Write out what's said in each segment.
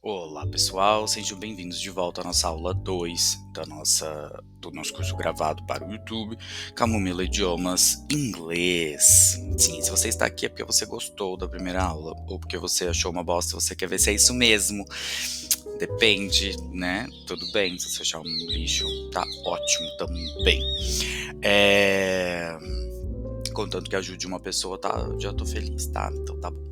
Olá pessoal, sejam bem-vindos de volta à nossa aula 2 do nosso curso gravado para o YouTube, Camomila Idiomas Inglês. Sim, se você está aqui é porque você gostou da primeira aula, ou porque você achou uma bosta, você quer ver se é isso mesmo. Depende, né? Tudo bem, se você achar um lixo, tá ótimo também. Contanto que ajude uma pessoa, tá? Já tô feliz, tá? Então tá bom.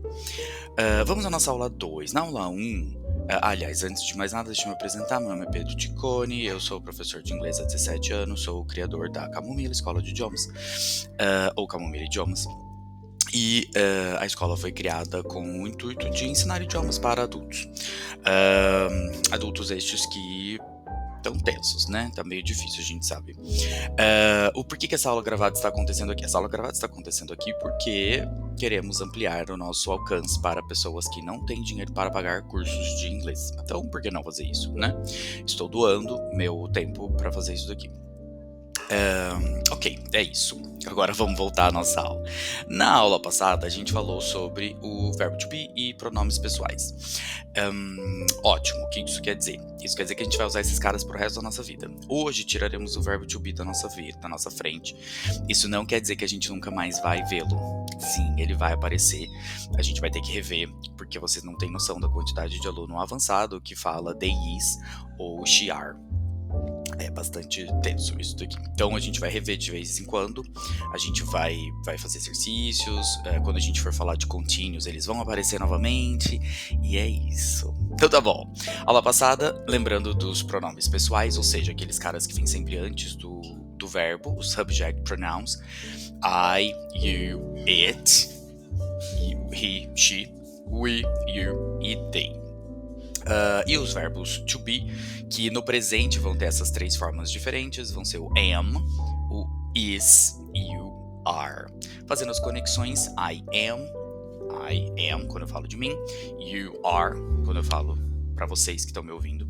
Vamos à nossa aula 2. Na aula 1, aliás, antes de mais nada, deixa eu me apresentar. Meu nome é Pedro Ticone, eu sou professor de inglês há 17 anos, sou o criador da Camomila Escola de Idiomas, ou Camomila Idiomas. E a escola foi criada com o intuito de ensinar idiomas para adultos. Adultos estes que estão tensos, né? Tá meio difícil, a gente sabe. O porquê que essa aula gravada está acontecendo aqui? Essa aula gravada está acontecendo aqui porque queremos ampliar o nosso alcance para pessoas que não têm dinheiro para pagar cursos de inglês. Então, por que não fazer isso, né? Estou doando meu tempo para fazer isso daqui. Ok, é isso. Agora vamos voltar à nossa aula. Na aula passada, a gente falou sobre o verbo to be e pronomes pessoais. Ótimo, o que isso quer dizer? Isso quer dizer que a gente vai usar esses caras pro resto da nossa vida. Hoje tiraremos o verbo to be da nossa vida, da nossa frente. Isso não quer dizer que a gente nunca mais vai vê-lo. Sim, ele vai aparecer. A gente vai ter que rever, porque vocês não têm noção da quantidade de aluno avançado que fala they is ou she are. É bastante tenso isso daqui. Então a gente vai rever de vez em quando, a gente vai fazer exercícios, quando a gente for falar de contínuos, eles vão aparecer novamente, e é isso. Então tá bom. Aula passada, lembrando dos pronomes pessoais, ou seja, aqueles caras que vêm sempre antes do verbo, os subject pronouns, I, you, it, he, she, we, you e they. E os verbos to be, que no presente vão ter essas três formas diferentes, vão ser o am, o is e o are. Fazendo as conexões, I am, quando eu falo de mim, you are, quando eu falo para vocês que estão me ouvindo.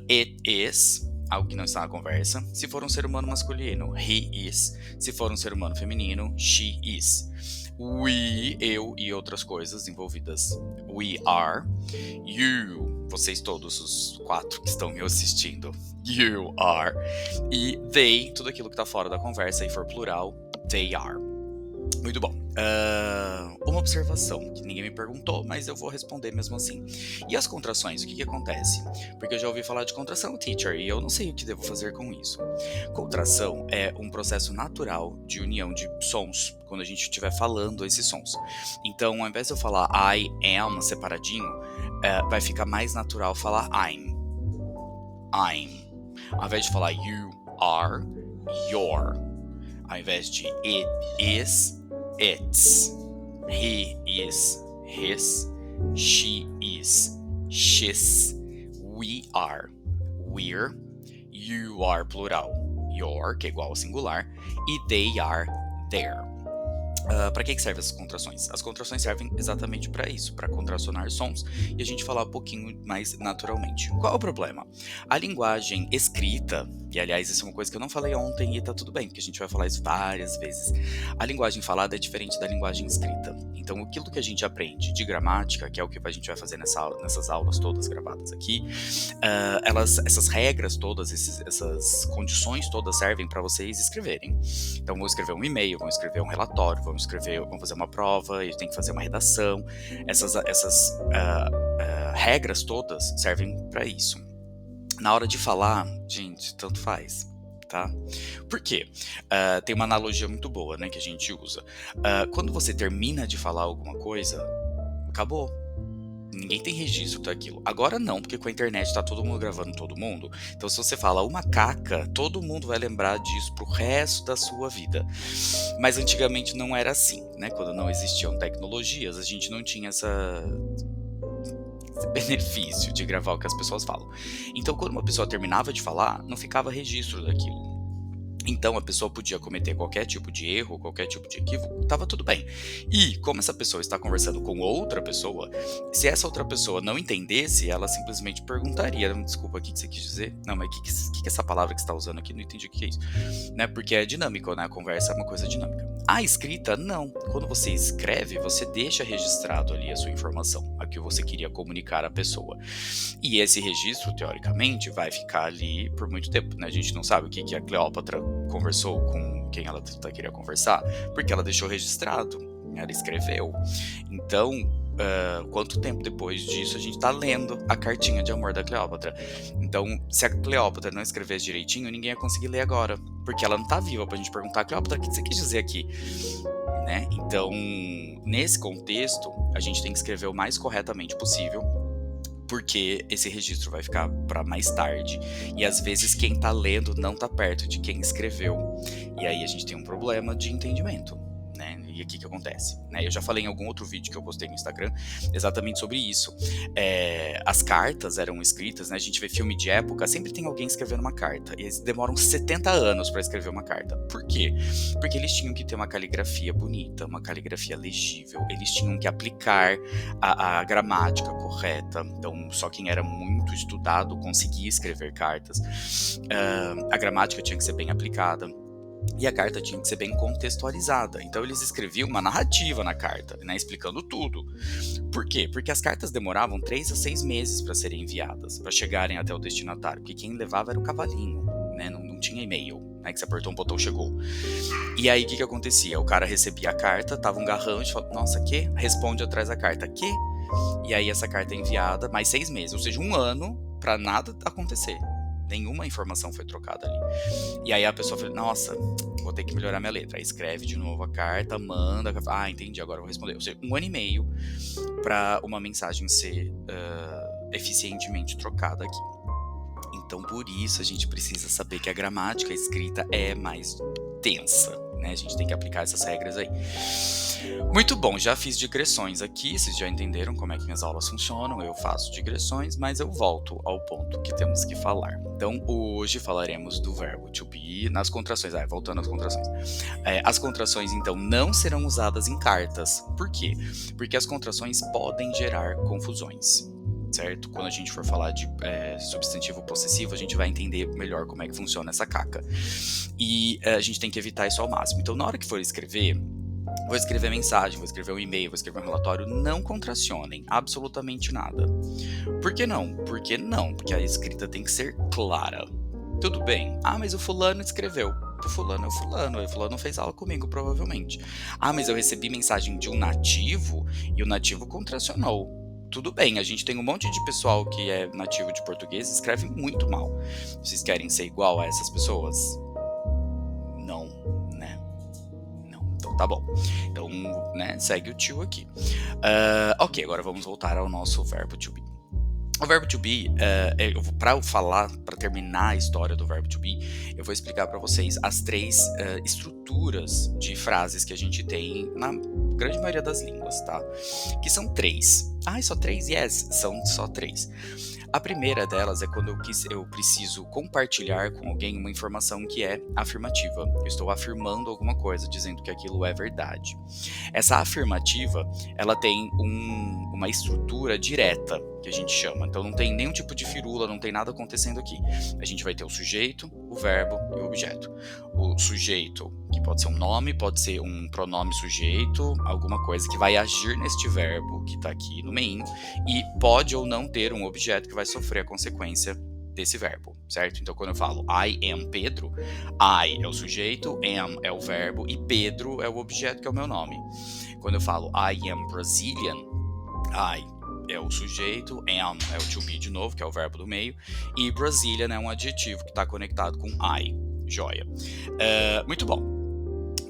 It is, algo que não está na conversa. Se for um ser humano masculino, he is. Se for um ser humano feminino, she is. We, eu e outras coisas envolvidas. We are. You, vocês todos, os 4 que estão me assistindo. You are. E they, tudo aquilo que tá fora da conversa e for plural, they are. Muito bom. Uma observação que ninguém me perguntou, mas eu vou responder mesmo assim. E as contrações, o que acontece? Porque eu já ouvi falar de contração, teacher, e eu não sei o que devo fazer com isso. Contração é um processo natural de união de sons, quando a gente estiver falando esses sons. Então, ao invés de eu falar I am separadinho, vai ficar mais natural falar I'm. Ao invés de falar you are, your. Ao invés de it is, it's. He is, his. She is, she's. We are, we're. You are, plural, your, que é igual ao singular. E they are, their. Para que servem essas contrações? As contrações servem exatamente para isso, para contracionar sons e a gente falar um pouquinho mais naturalmente. Qual é o problema? A linguagem escrita, e aliás isso é uma coisa que eu não falei ontem e tá tudo bem, porque a gente vai falar isso várias vezes. A linguagem falada é diferente da linguagem escrita. Então aquilo que a gente aprende de gramática, que é o que a gente vai fazer nessas aulas todas gravadas aqui, essas regras todas, essas condições todas servem para vocês escreverem. Então vão escrever um e-mail, vão escrever um relatório, vão fazer uma prova, e tem que fazer uma redação. Essas regras todas servem para isso. Na hora de falar, gente, tanto faz, tá? Por quê? Tem uma analogia muito boa, né, que a gente usa. Quando você termina de falar alguma coisa, acabou. Ninguém tem registro daquilo. Agora não, porque com a internet tá todo mundo gravando todo mundo. Então se você fala uma caca, todo mundo vai lembrar disso pro resto da sua vida. Mas antigamente não era assim, né? Quando não existiam tecnologias, a gente não tinha esse benefício de gravar o que as pessoas falam. Então quando uma pessoa terminava de falar, não ficava registro daquilo. Então a pessoa podia cometer qualquer tipo de erro, qualquer tipo de equívoco, estava tudo bem. E como essa pessoa está conversando com outra pessoa, se essa outra pessoa não entendesse, ela simplesmente perguntaria, desculpa, o que você quis dizer? Não, mas o que é essa palavra que você está usando aqui? Não entendi o que é isso. Né? Porque é dinâmico, né? A conversa é uma coisa dinâmica. A escrita, não. Quando você escreve, você deixa registrado ali a sua informação, a que você queria comunicar à pessoa. E esse registro, teoricamente, vai ficar ali por muito tempo, né? A gente não sabe o que a Cleópatra conversou com quem ela queria conversar, porque ela deixou registrado, ela escreveu. Então, quanto tempo depois disso a gente tá lendo a cartinha de amor da Cleópatra? Então, se a Cleópatra não escrevesse direitinho, ninguém ia conseguir ler agora, porque ela não tá viva pra gente perguntar: Cleópatra, o que você quis dizer aqui? Né? Então, nesse contexto, a gente tem que escrever o mais corretamente possível, porque esse registro vai ficar para mais tarde, e às vezes quem tá lendo não tá perto de quem escreveu, e aí a gente tem um problema de entendimento, né? E o que acontece, né? Eu já falei em algum outro vídeo que eu postei no Instagram exatamente sobre isso. As cartas eram escritas, né? A gente vê filme de época, sempre tem alguém escrevendo uma carta, e eles demoram 70 anos para escrever uma carta. Por quê? Porque eles tinham que ter uma caligrafia bonita, uma caligrafia legível, eles tinham que aplicar a gramática correta. Então, só quem era muito estudado conseguia escrever cartas. A gramática tinha que ser bem aplicada. E a carta tinha que ser bem contextualizada. Então eles escreviam uma narrativa na carta, né, explicando tudo. Por quê? Porque as cartas demoravam 3 a 6 meses para serem enviadas, para chegarem até o destinatário, porque quem levava era o cavalinho, né, não tinha e-mail, né, que você apertou um botão, chegou. E aí o que acontecia? O cara recebia a carta, tava um garrancho, falava: nossa, que? Responde atrás da carta, que? E aí essa carta é enviada mais 6 meses, ou seja, 1 ano para nada acontecer. Nenhuma informação foi trocada ali. E aí a pessoa fala: nossa, vou ter que melhorar minha letra. Aí escreve de novo a carta, manda. Ah, entendi, agora eu vou responder. Ou seja, 1 ano e meio para uma mensagem ser eficientemente trocada aqui. Então, por isso, a gente precisa saber que a gramática escrita é mais tensa, né? A gente tem que aplicar essas regras aí. Muito bom, já fiz digressões aqui, vocês já entenderam como é que minhas aulas funcionam, eu faço digressões, mas eu volto ao ponto que temos que falar. Então, hoje falaremos do verbo to be nas contrações. Voltando às contrações. As contrações, então, não serão usadas em cartas. Por quê? Porque as contrações podem gerar confusões. Certo? Quando a gente for falar de substantivo possessivo, a gente vai entender melhor como é que funciona essa caca. E a gente tem que evitar isso ao máximo. Então, na hora que for escrever, vou escrever mensagem, vou escrever um e-mail, vou escrever um relatório, não contracionem absolutamente nada. Por que não? Porque a escrita tem que ser clara. Tudo bem? Ah, mas o fulano escreveu. O fulano é o fulano fez aula comigo, provavelmente. Ah, mas eu recebi mensagem de um nativo e o nativo contracionou. Tudo bem, a gente tem um monte de pessoal que é nativo de português e escreve muito mal. Vocês querem ser igual a essas pessoas? Não, né? Não, então tá bom. Então, né, segue o tio aqui. Ok, agora vamos voltar ao nosso verbo to be. O verbo to be, para terminar a história do verbo to be, eu vou explicar para vocês as 3 estruturas de frases que a gente tem na grande maioria das línguas, tá? Que são 3. Só 3? Yes, são só 3. A primeira delas é quando eu preciso compartilhar com alguém uma informação que é afirmativa. Eu estou afirmando alguma coisa, dizendo que aquilo é verdade. Essa afirmativa, ela tem uma estrutura direta, que a gente chama. Então não tem nenhum tipo de firula, não tem nada acontecendo aqui. A gente vai ter o sujeito, o verbo e o objeto. O sujeito, que pode ser um nome, pode ser um pronome sujeito, alguma coisa que vai agir neste verbo que está aqui no meio, e pode ou não ter um objeto que vai sofrer a consequência desse verbo, certo? Então quando eu falo I am Pedro, I é o sujeito, am é o verbo e Pedro é o objeto, que é o meu nome. Quando eu falo I am Brazilian, I é o sujeito, am é o to be de novo, que é o verbo do meio, e Brazilian é um adjetivo que está conectado com I. Joia. Muito bom.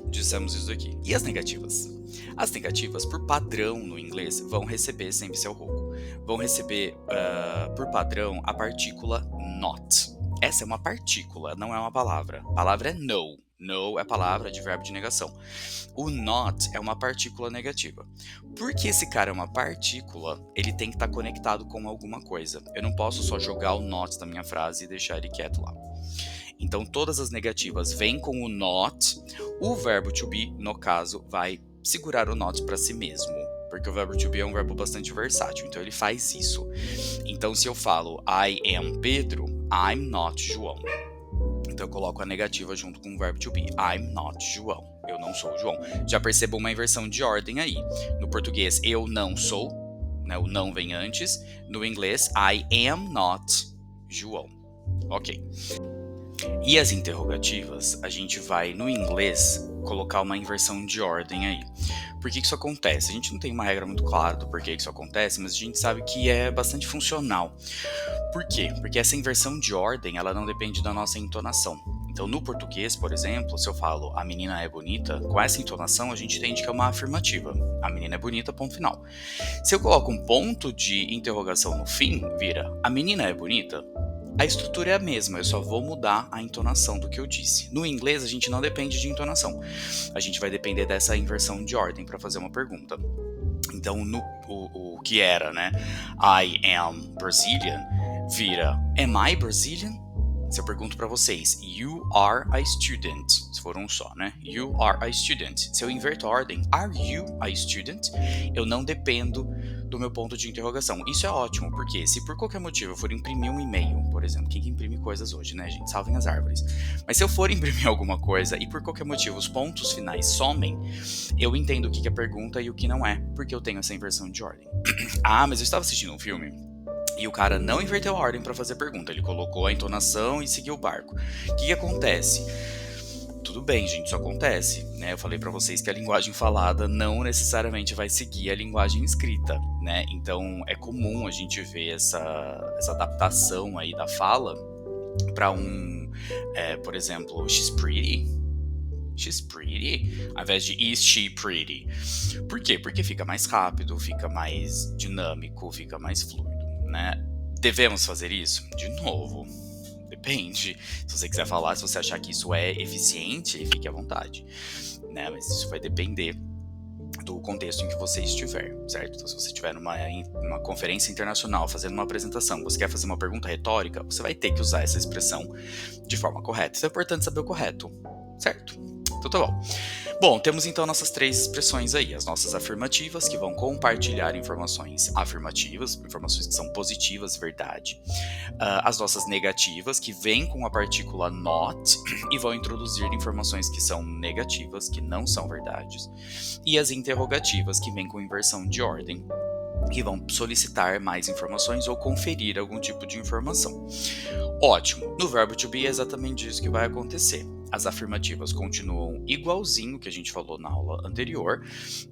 Dissemos isso aqui. E as negativas? As negativas, por padrão no inglês, vão receber sempre seu roco. Vão receber, por padrão, a partícula not. Essa é uma partícula, não é uma palavra. A palavra é no. No é palavra de verbo de negação. O not é uma partícula negativa. Porque esse cara é uma partícula, ele tem que estar conectado com alguma coisa. Eu não posso só jogar o not da minha frase e deixar ele quieto lá. Então, todas as negativas vêm com o not. O verbo to be, no caso, vai segurar o not para si mesmo. Porque o verbo to be é um verbo bastante versátil, então ele faz isso. Então, se eu falo I am Pedro, I'm not João. Então eu coloco a negativa junto com o verbo to be. I'm not João. Eu não sou o João. Já perceba uma inversão de ordem aí. No português, eu não sou, né? O não vem antes. No inglês, I am not João. Ok. E as interrogativas, a gente vai, no inglês, colocar uma inversão de ordem aí. Por que isso acontece? A gente não tem uma regra muito clara do porquê que isso acontece, mas a gente sabe que é bastante funcional. Por quê? Porque essa inversão de ordem, ela não depende da nossa entonação. Então, no português, por exemplo, se eu falo a menina é bonita, com essa entonação a gente entende que é uma afirmativa. A menina é bonita, ponto final. Se eu coloco um ponto de interrogação no fim, vira a menina é bonita, a estrutura é a mesma, eu só vou mudar a entonação do que eu disse. No inglês, a gente não depende de entonação. A gente vai depender dessa inversão de ordem para fazer uma pergunta. Então, o que era, né? I am Brazilian, vira Am I Brazilian? Se eu pergunto para vocês, You are a student. Se for um só, né? You are a student. Se eu inverto a ordem, Are you a student? Eu não dependo do meu ponto de interrogação. Isso é ótimo, porque se por qualquer motivo eu for imprimir um e-mail, por exemplo, quem que imprime coisas hoje, né, gente? Salvem as árvores. Mas se eu for imprimir alguma coisa e por qualquer motivo os pontos finais somem, eu entendo o que é pergunta e o que não é, porque eu tenho essa inversão de ordem. Ah, mas eu estava assistindo um filme e o cara não inverteu a ordem para fazer pergunta, ele colocou a entonação e seguiu o barco. O que acontece? Tudo bem, gente, isso acontece, né? Eu falei para vocês que a linguagem falada não necessariamente vai seguir a linguagem escrita, né? Então é comum a gente ver essa adaptação aí da fala para por exemplo, she's pretty. She's pretty, ao invés de is she pretty. Por quê? Porque fica mais rápido, fica mais dinâmico, fica mais fluido, né? Devemos fazer isso? De novo, depende. Se você quiser falar, se você achar que isso é eficiente, fique à vontade, né? Mas isso vai depender do contexto em que você estiver, certo? Então, se você estiver numa conferência internacional fazendo uma apresentação, você quer fazer uma pergunta retórica, você vai ter que usar essa expressão de forma correta. Então é importante saber o correto, certo? Então tá bom. Bom, temos então nossas três expressões aí. As nossas afirmativas, que vão compartilhar informações afirmativas, informações que são positivas, verdade. As nossas negativas, que vêm com a partícula not e vão introduzir informações que são negativas, que não são verdades. E as interrogativas, que vêm com inversão de ordem, que vão solicitar mais informações ou conferir algum tipo de informação. Ótimo. No verbo to be é exatamente isso que vai acontecer. As afirmativas continuam igualzinho que a gente falou na aula anterior.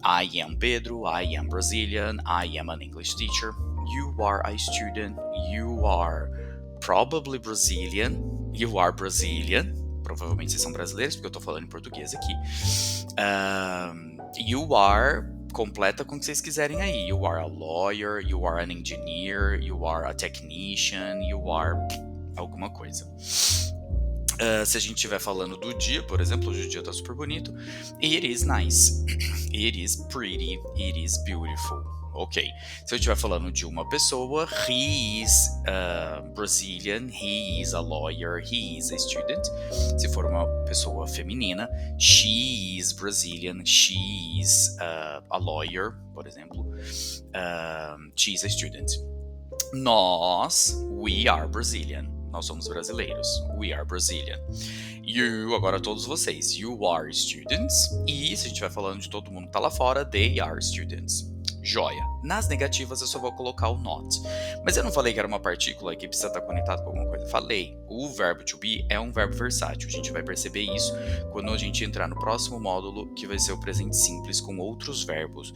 I am Pedro, I am Brazilian, I am an English teacher, you are a student, you are probably Brazilian, you are Brazilian. Provavelmente vocês são brasileiros, porque eu tô falando em português aqui. You are, completa com o que vocês quiserem aí. You are a lawyer, you are an engineer, you are a technician, you are alguma coisa. Se a gente estiver falando do dia, por exemplo, hoje o dia tá super bonito. It is nice. It is pretty. It is beautiful. Ok. Se eu estiver falando de uma pessoa, he is Brazilian, he is a lawyer, he is a student. Se for uma pessoa feminina, she is Brazilian, she is a lawyer, por exemplo. She is a student. Nós, we are Brazilian. Nós somos brasileiros. We are Brazilian. You, agora todos vocês. You are students. E se a gente vai falando de todo mundo que tá lá fora, they are students. Joia. Nas negativas eu só vou colocar o not. Mas eu não falei que era uma partícula que precisa estar conectado com alguma coisa. Falei. O verbo to be é um verbo versátil. A gente vai perceber isso quando a gente entrar no próximo módulo, que vai ser o presente simples com outros verbos.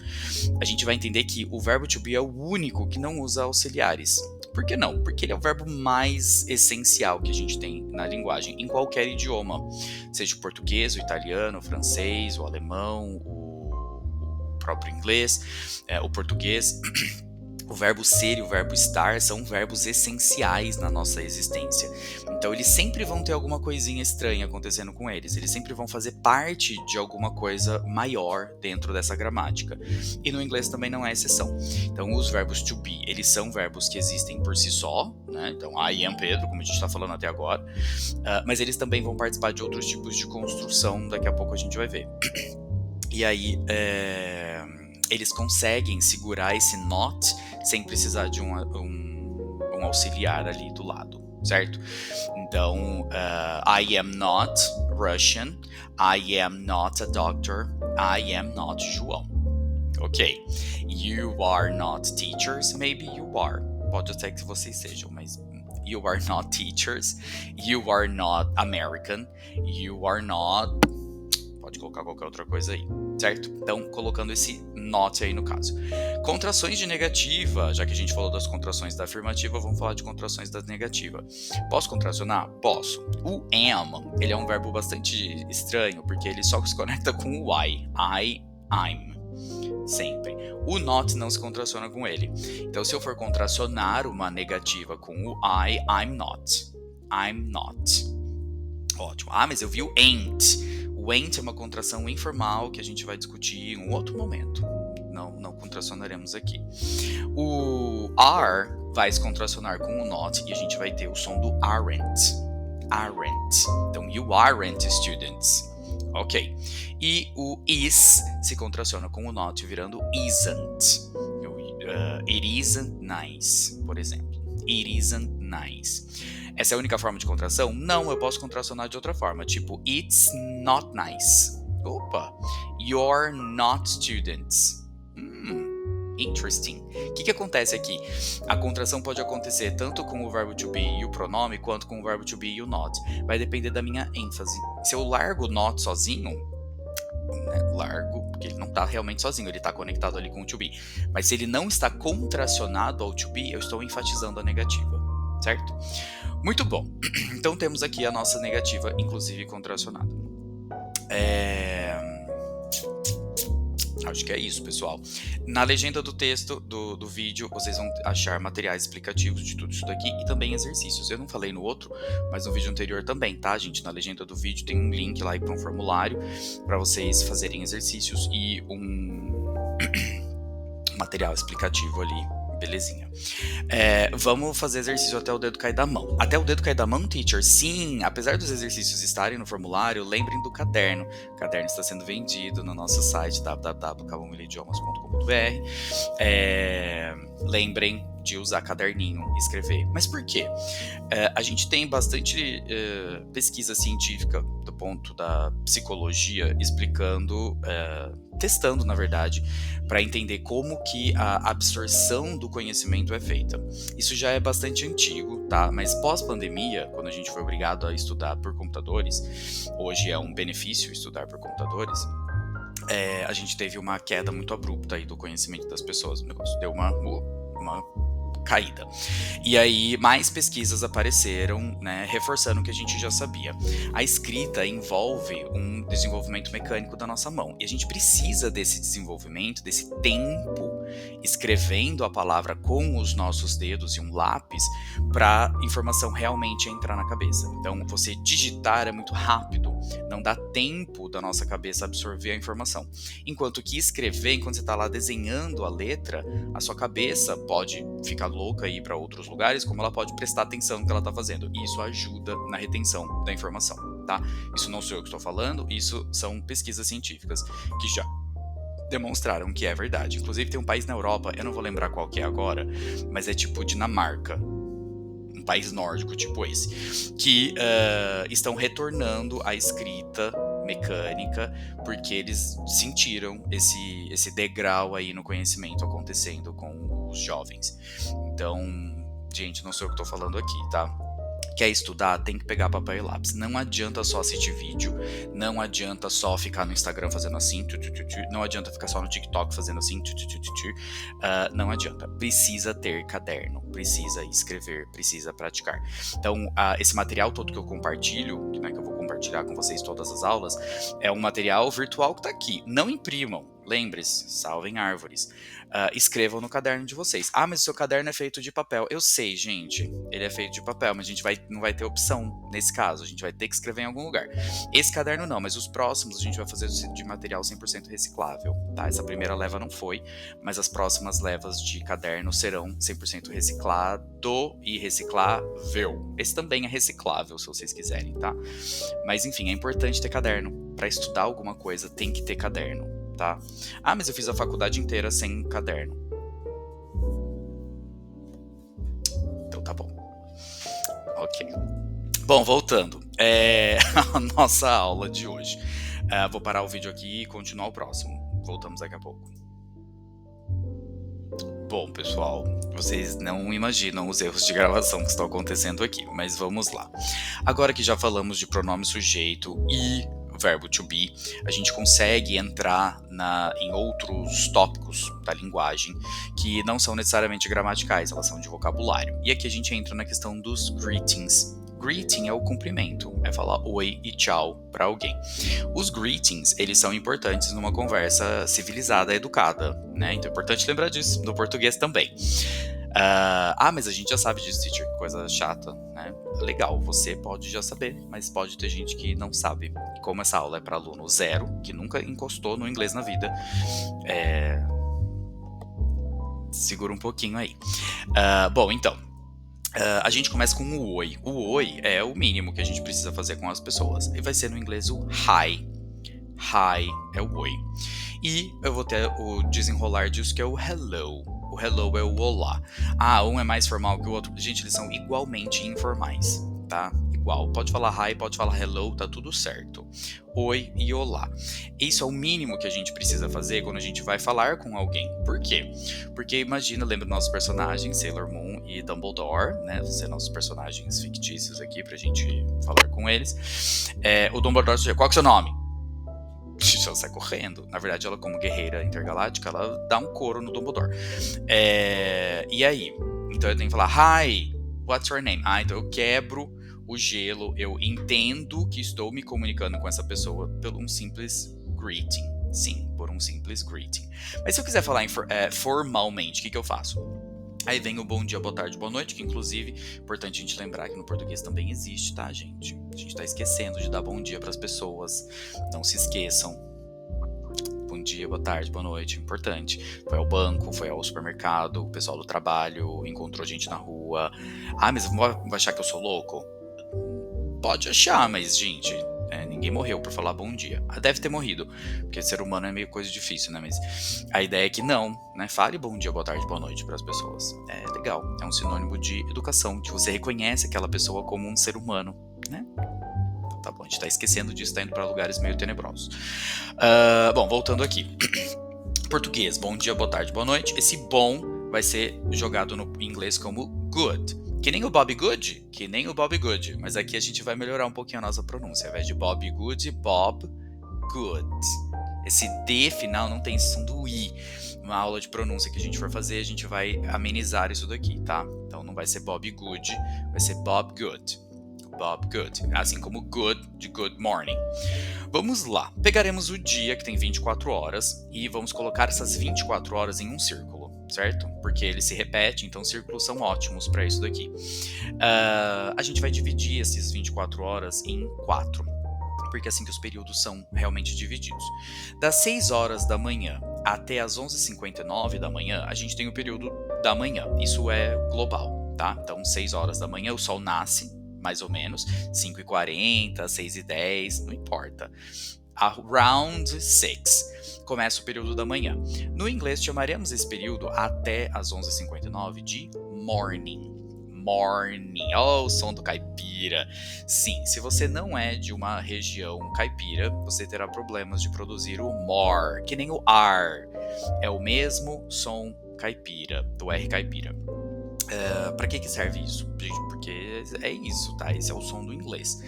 A gente vai entender que o verbo to be é o único que não usa auxiliares. Por que não? Porque ele é o verbo mais essencial que a gente tem na linguagem, em qualquer idioma. Seja o português, o italiano, o francês, o alemão, o próprio inglês, o português. O verbo ser e o verbo estar são verbos essenciais na nossa existência. Então eles sempre vão ter alguma coisinha estranha acontecendo com eles. Eles sempre vão fazer parte de alguma coisa maior dentro dessa gramática. E no inglês também não é exceção. Então os verbos to be, eles são verbos que existem por si só, né? Então I am Pedro, como a gente está falando até agora. Mas eles também vão participar de outros tipos de construção, daqui a pouco a gente vai ver. E aí, eles conseguem segurar esse not sem precisar de um auxiliar ali do lado, certo? Então, I am not Russian, I am not a doctor, I am not João. Ok. You are not teachers, maybe you are. Pode até que vocês sejam, mas you are not teachers, you are not American, you are not. Pode colocar qualquer outra coisa aí, certo? Então, colocando esse not aí no caso. Contrações de negativa, já que a gente falou das contrações da afirmativa, vamos falar de contrações da negativa. Posso contracionar? Posso. O am, ele é um verbo bastante estranho, porque ele só se conecta com o I, I'm. Sempre. O not não se contraciona com ele. Então, se eu for contracionar uma negativa com o I, I'm not. I'm not. Ótimo. Ah, mas eu vi o ain't. O ain't é uma contração informal que a gente vai discutir em um outro momento. Não contracionaremos aqui. O are vai se contracionar com o not e a gente vai ter o som do aren't. Aren't. Então, you aren't students. Ok. E o is se contraciona com o not, virando isn't. It isn't nice, por exemplo. It isn't nice. Essa é a única forma de contração? Não, eu posso contracionar de outra forma, tipo, it's not nice. Opa! You're not students. Interesting. O que acontece aqui? A contração pode acontecer tanto com o verbo to be e o pronome, quanto com o verbo to be e o not. Vai depender da minha ênfase. Se eu largo o not sozinho, largo, porque ele não está realmente sozinho, ele está conectado ali com o to be. Mas se ele não está contracionado ao to be, eu estou enfatizando a negativa, certo? Muito bom. Então temos aqui a nossa negativa, inclusive contracionada. Acho que é isso, pessoal. Na legenda do texto do vídeo, vocês vão achar materiais explicativos de tudo isso daqui e também exercícios. Eu não falei no outro, mas no vídeo anterior também, tá, gente? Na legenda do vídeo tem um link lá para um formulário para vocês fazerem exercícios e um material explicativo ali. Belezinha. Vamos fazer exercício até o dedo cair da mão. Até o dedo cair da mão, teacher? Sim, apesar dos exercícios estarem no formulário, lembrem do caderno. O caderno está sendo vendido no nosso site www.camomilidiomas.com.br. Lembrem de usar caderninho e escrever. Mas por quê? A gente tem bastante pesquisa científica do ponto da psicologia explicando, testando, na verdade, para entender como que a absorção do conhecimento é feita. Isso já é bastante antigo, tá? Mas pós-pandemia, quando a gente foi obrigado a estudar por computadores, hoje é um benefício estudar por computadores, a gente teve uma queda muito abrupta aí do conhecimento das pessoas. O negócio deu uma caída. E aí, mais pesquisas apareceram, né, reforçando o que a gente já sabia. A escrita envolve um desenvolvimento mecânico da nossa mão. E a gente precisa desse desenvolvimento, desse tempo, escrevendo a palavra com os nossos dedos e um lápis, para a informação realmente entrar na cabeça. Então, você digitar é muito rápido, não dá tempo da nossa cabeça absorver a informação. Enquanto que escrever, enquanto você está lá desenhando a letra, a sua cabeça pode ficar louca e ir para outros lugares, como ela pode prestar atenção no que ela está fazendo. E isso ajuda na retenção da informação, tá? Isso não sou eu que estou falando, isso são pesquisas científicas que já demonstraram que é verdade. Inclusive tem um país na Europa, eu não vou lembrar qual que é agora, mas é tipo Dinamarca, um país nórdico tipo esse, que estão retornando à escrita mecânica, porque eles sentiram esse degrau aí no conhecimento acontecendo com os jovens. Então, gente, não sei o que eu tô falando aqui, tá? Quer estudar, tem que pegar papel e lápis. Não adianta só assistir vídeo, não adianta só ficar no Instagram fazendo assim, não adianta ficar só no TikTok fazendo assim, não adianta. Precisa ter caderno, precisa escrever, precisa praticar. Então, esse material todo que eu compartilho, que eu vou compartilhar com vocês todas as aulas, é um material virtual que tá aqui. Não imprimam, lembre-se, salvem árvores. Escrevam no caderno de vocês. Ah, mas o seu caderno é feito de papel. Eu sei, gente, ele é feito de papel, mas a gente não vai ter opção nesse caso. A gente vai ter que escrever em algum lugar. Esse caderno não, mas os próximos a gente vai fazer de material 100% reciclável, tá? Essa primeira leva não foi, mas as próximas levas de caderno serão 100% reciclado e reciclável. Esse também é reciclável, se vocês quiserem, tá? Mas enfim, é importante ter caderno. Para estudar alguma coisa, tem que ter caderno, tá? Ah, mas eu fiz a faculdade inteira sem caderno. Então tá bom. Ok. Bom, voltando. A nossa aula de hoje. Vou parar o vídeo aqui e continuar o próximo. Voltamos daqui a pouco. Bom, pessoal, vocês não imaginam os erros de gravação que estão acontecendo aqui, mas vamos lá. Agora que já falamos de pronome sujeito e verbo to be, a gente consegue entrar em outros tópicos da linguagem que não são necessariamente gramaticais, elas são de vocabulário. E aqui a gente entra na questão dos greetings. Greeting é o cumprimento, é falar oi e tchau para alguém. Os greetings, eles são importantes numa conversa civilizada, educada, né? Então é importante lembrar disso, no português também. Mas a gente já sabe disso, teacher, que coisa chata, né? Legal, você pode já saber, mas pode ter gente que não sabe. E como essa aula é para aluno zero, que nunca encostou no inglês na vida, segura um pouquinho aí. Bom, então, a gente começa com o oi. O oi é o mínimo que a gente precisa fazer com as pessoas. E vai ser no inglês o hi. Hi é o oi. E eu vou ter o desenrolar disso, que é o hello. O hello é o olá. Um é mais formal que o outro. Gente, eles são igualmente informais, tá? Igual. Pode falar hi, pode falar hello, tá tudo certo. Oi e olá. Isso é o mínimo que a gente precisa fazer quando a gente vai falar com alguém. Por quê? Porque imagina, lembra nossos personagens, Sailor Moon e Dumbledore, né? Vão ser nossos personagens fictícios aqui pra gente falar com eles. O Dumbledore, qual que é o seu nome? Ela sai correndo. Na verdade, ela, como guerreira intergaláctica, ela dá um coro no Dumbledore. E aí? Então eu tenho que falar, hi, what's your name? Então eu quebro o gelo, eu entendo que estou me comunicando com essa pessoa por um simples greeting. Sim, por um simples greeting. Mas se eu quiser falar formalmente, o que eu faço? Aí vem o bom dia, boa tarde, boa noite, que inclusive é importante a gente lembrar que no português também existe, tá, gente? A gente tá esquecendo de dar bom dia pras pessoas, não se esqueçam. Bom dia, boa tarde, boa noite, importante. Foi ao banco, foi ao supermercado, o pessoal do trabalho, encontrou gente na rua. Mas vai achar que eu sou louco? Pode achar, mas, gente, ninguém morreu por falar bom dia. Deve ter morrido, porque ser humano é meio coisa difícil, né? Mas a ideia é que não, né? Fale bom dia, boa tarde, boa noite para as pessoas. É legal, é um sinônimo de educação, que você reconhece aquela pessoa como um ser humano, né? Então, tá bom, a gente tá esquecendo disso, tá indo para lugares meio tenebrosos. Bom, voltando aqui. Português, bom dia, boa tarde, boa noite. Esse bom vai ser jogado no inglês como good. Que nem o Bob Good, mas aqui a gente vai melhorar um pouquinho a nossa pronúncia. Ao invés de Bob Good, Bob Good. Esse D final não tem som do I. Uma aula de pronúncia que a gente for fazer, a gente vai amenizar isso daqui, tá? Então não vai ser Bob Good, vai ser Bob Good. Bob Good, assim como good, de good morning. Vamos lá, pegaremos o dia que tem 24 horas e vamos colocar essas 24 horas em um círculo. Certo? Porque ele se repete, então círculos são ótimos para isso daqui. A gente vai dividir esses 24 horas em 4, porque assim que os períodos são realmente divididos. Das 6 horas da manhã até as 11h59 da manhã, a gente tem o período da manhã. Isso é global, tá? Então, 6 horas da manhã, o sol nasce, mais ou menos, 5h40, 6h10, não importa. Around 6 começa o período da manhã. No inglês, chamaremos esse período até as 11h59 de morning. Morning. O som do caipira. Sim, se você não é de uma região caipira, você terá problemas de produzir o MOR, que nem o R. É o mesmo som caipira, do R caipira. Para que serve isso? Porque é isso, tá? Esse é o som do inglês.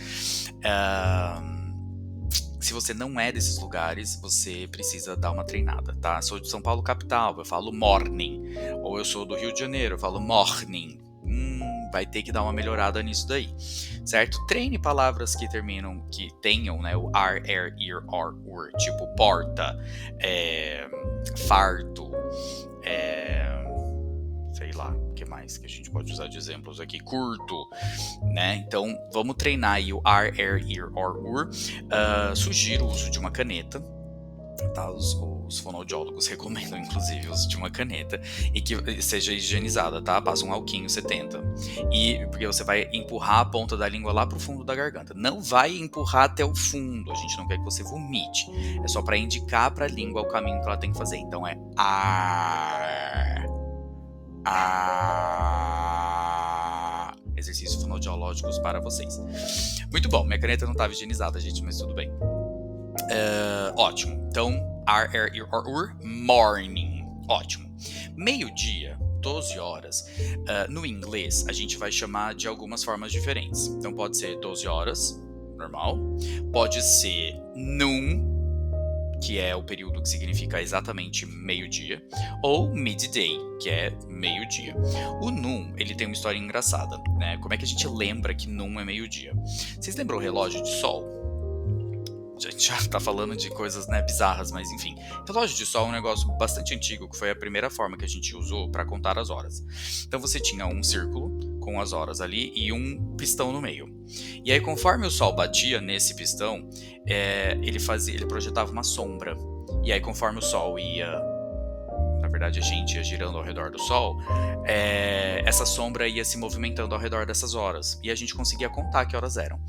Se você não é desses lugares, você precisa dar uma treinada, tá? Sou de São Paulo capital, eu falo morning. Ou eu sou do Rio de Janeiro, eu falo morning. Vai ter que dar uma melhorada nisso daí, certo? Treine palavras que tenham, né, o R, ER, ER, OR, UR, tipo porta, farto, sei lá, o que mais que a gente pode usar de exemplos aqui? Curto, né? Então, vamos treinar aí o R, ER, ER, OR, UR. Sugiro o uso de uma caneta, tá? Os fonoaudiólogos recomendam, inclusive, o uso de uma caneta e que seja higienizada, tá? Passa um alquinho 70. Porque você vai empurrar a ponta da língua lá pro fundo da garganta. Não vai empurrar até o fundo, a gente não quer que você vomite. É só para indicar pra língua o caminho que ela tem que fazer. Então é ar. exercícios fonoaudiológicos para vocês. Muito bom, minha caneta não estava higienizada, gente, mas tudo bem. Ótimo. Então, morning. Ótimo. Meio-dia, 12 horas. No inglês, a gente vai chamar de algumas formas diferentes. Então, pode ser 12 horas, normal. Pode ser noon, que é o período que significa exatamente meio-dia. Ou midday, que é meio-dia. O noon, ele tem uma história engraçada, né? Como é que a gente lembra que noon é meio-dia? Vocês lembram o relógio de sol? A gente já tá falando de coisas, né, bizarras, mas enfim. Relógio de sol é um negócio bastante antigo, que foi a primeira forma que a gente usou para contar as horas. Então você tinha um círculo com as horas ali e um pistão no meio. E aí, conforme o sol batia nesse pistão, ele projetava uma sombra. E aí, conforme o sol ia... Na verdade, a gente ia girando ao redor do sol, essa sombra ia se movimentando ao redor dessas horas. E a gente conseguia contar que horas eram.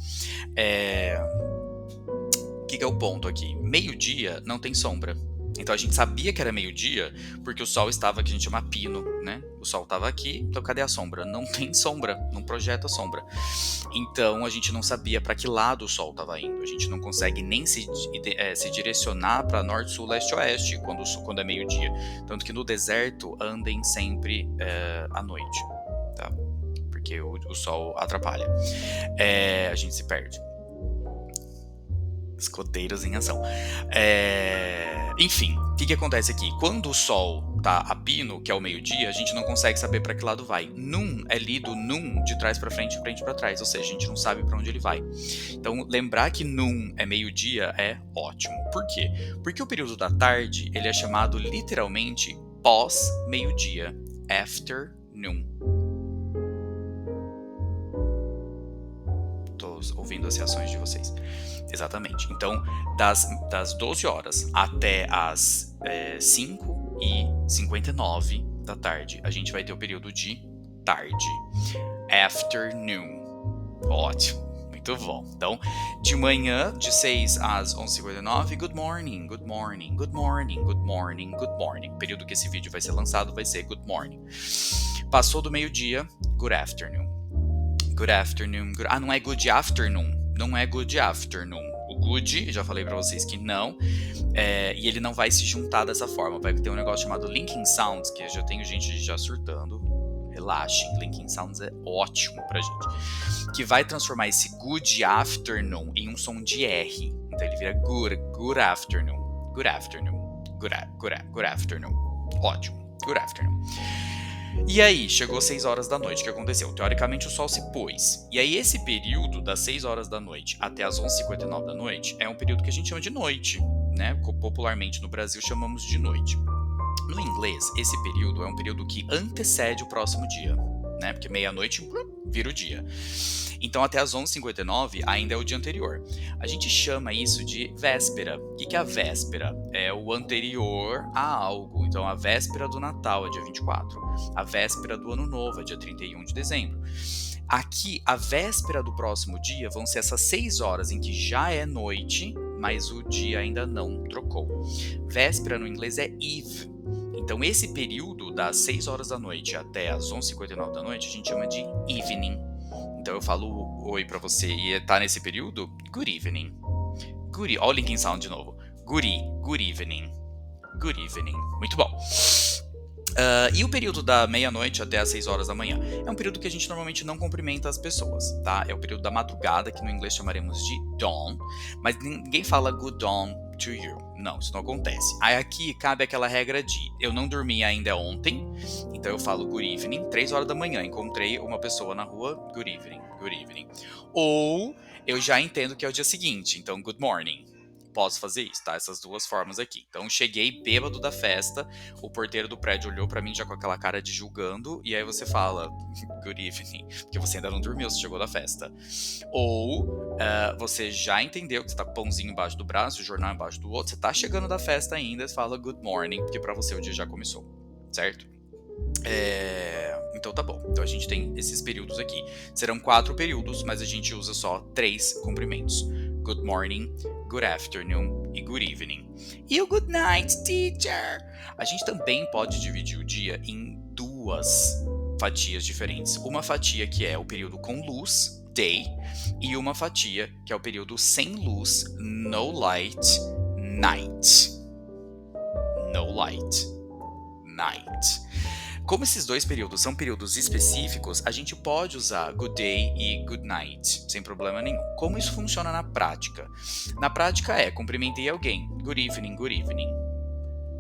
O que é o ponto aqui? Meio-dia não tem sombra. Então a gente sabia que era meio-dia porque o sol estava, que a gente chama pino, né? O sol estava aqui, então cadê a sombra? Não tem sombra, não projeta sombra. Então a gente não sabia para que lado o sol estava indo. A gente não consegue nem se direcionar para norte, sul, leste, oeste quando é meio-dia. Tanto que no deserto andem sempre à noite, tá? Porque o sol atrapalha. A gente se perde. Escoteiros em ação. Enfim, o que acontece aqui? Quando o sol tá a pino, que é o meio-dia, a gente não consegue saber para que lado vai. Noon é lido de trás para frente, de frente para trás, ou seja, a gente não sabe para onde ele vai. Então, lembrar que noon é meio-dia é ótimo. Por quê? Porque o período da tarde, ele é chamado literalmente pós-meio-dia, afternoon. Tô ouvindo as reações de vocês. Exatamente. Então, das 12 horas até as 5h59 da tarde, a gente vai ter o período de tarde. Afternoon. Ótimo. Muito bom. Então, de manhã, de 6 às 11h59, good morning, good morning, good morning, good morning, good morning. O período que esse vídeo vai ser lançado vai ser good morning. Passou do meio-dia, good afternoon. Good afternoon. Não é good afternoon. Não é good afternoon. O good, já falei pra vocês que não, e ele não vai se juntar dessa forma. Vai ter um negócio chamado linking sounds, que eu já tenho gente já surtando. Relaxem, linking sounds é ótimo pra gente. Que vai transformar esse good afternoon em um som de R. Então ele vira good afternoon, good afternoon, good afternoon. Ótimo, good afternoon. E aí, chegou 6 horas da noite, o que aconteceu? Teoricamente o sol se pôs. E aí esse período das 6 horas da noite até as 11h59 da noite é um período que a gente chama de noite, né? Popularmente no Brasil chamamos de noite. No inglês, esse período é um período que antecede o próximo dia, né? Porque meia-noite vira o dia. Então até as 11h59 ainda é o dia anterior. A gente chama isso de véspera. O que é a véspera? É o anterior a algo. Então a véspera do Natal é dia 24. A véspera do Ano Novo é dia 31 de dezembro. Aqui, a véspera do próximo dia vão ser essas 6 horas em que já é noite, mas o dia ainda não trocou. Véspera no inglês é eve. Então esse período das 6 horas da noite até as 11h59 da noite a gente chama de evening. Então eu falo oi pra você e tá nesse período, good evening. Olha o linking sound de novo. Good evening. Good evening. Muito bom. E o período da meia-noite até as 6 horas da manhã é um período que a gente normalmente não cumprimenta as pessoas, tá? É o período da madrugada, que no inglês chamaremos de dawn, mas ninguém fala good dawn to you. Não, isso não acontece. Aí aqui cabe aquela regra de eu não dormi ainda ontem, então eu falo good evening, 3 horas da manhã, encontrei uma pessoa na rua, good evening, good evening. Ou eu já entendo que é o dia seguinte, então good morning. Posso fazer isso, tá? Essas duas formas aqui. Então, cheguei bêbado da festa, o porteiro do prédio olhou pra mim já com aquela cara de julgando, e aí você fala, good evening, porque você ainda não dormiu, você chegou da festa. Ou você já entendeu que você tá com o pãozinho embaixo do braço, o jornal embaixo do outro, você tá chegando da festa ainda, você fala good morning, porque pra você o dia já começou, certo? Então tá bom. Então a gente tem esses períodos aqui. Serão 4 períodos, mas a gente usa só 3 cumprimentos. Good morning, good afternoon e good evening. E o good night, teacher? A gente também pode dividir o dia em 2 fatias diferentes. Uma fatia que é o período com luz, day, e uma fatia que é o período sem luz, no light, night. No light, night. Como esses dois períodos são períodos específicos, a gente pode usar good day e good night, sem problema nenhum. Como isso funciona na prática? Na prática cumprimentei alguém, good evening, good evening.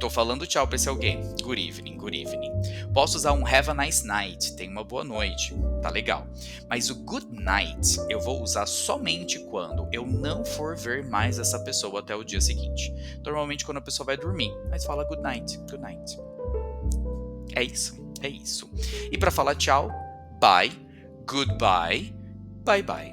Tô falando tchau pra esse alguém, good evening, good evening. Posso usar um have a nice night, tenha uma boa noite, tá legal. Mas o good night eu vou usar somente quando eu não for ver mais essa pessoa até o dia seguinte. Normalmente quando a pessoa vai dormir, mas fala good night, good night. É isso. E pra falar tchau, bye, goodbye, bye bye.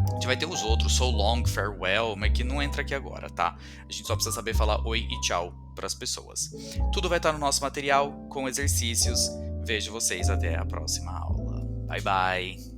A gente vai ter os outros, so long, farewell, mas que não entra aqui agora, tá? A gente só precisa saber falar oi e tchau pras pessoas. Tudo vai estar no nosso material, com exercícios. Vejo vocês até a próxima aula. Bye bye!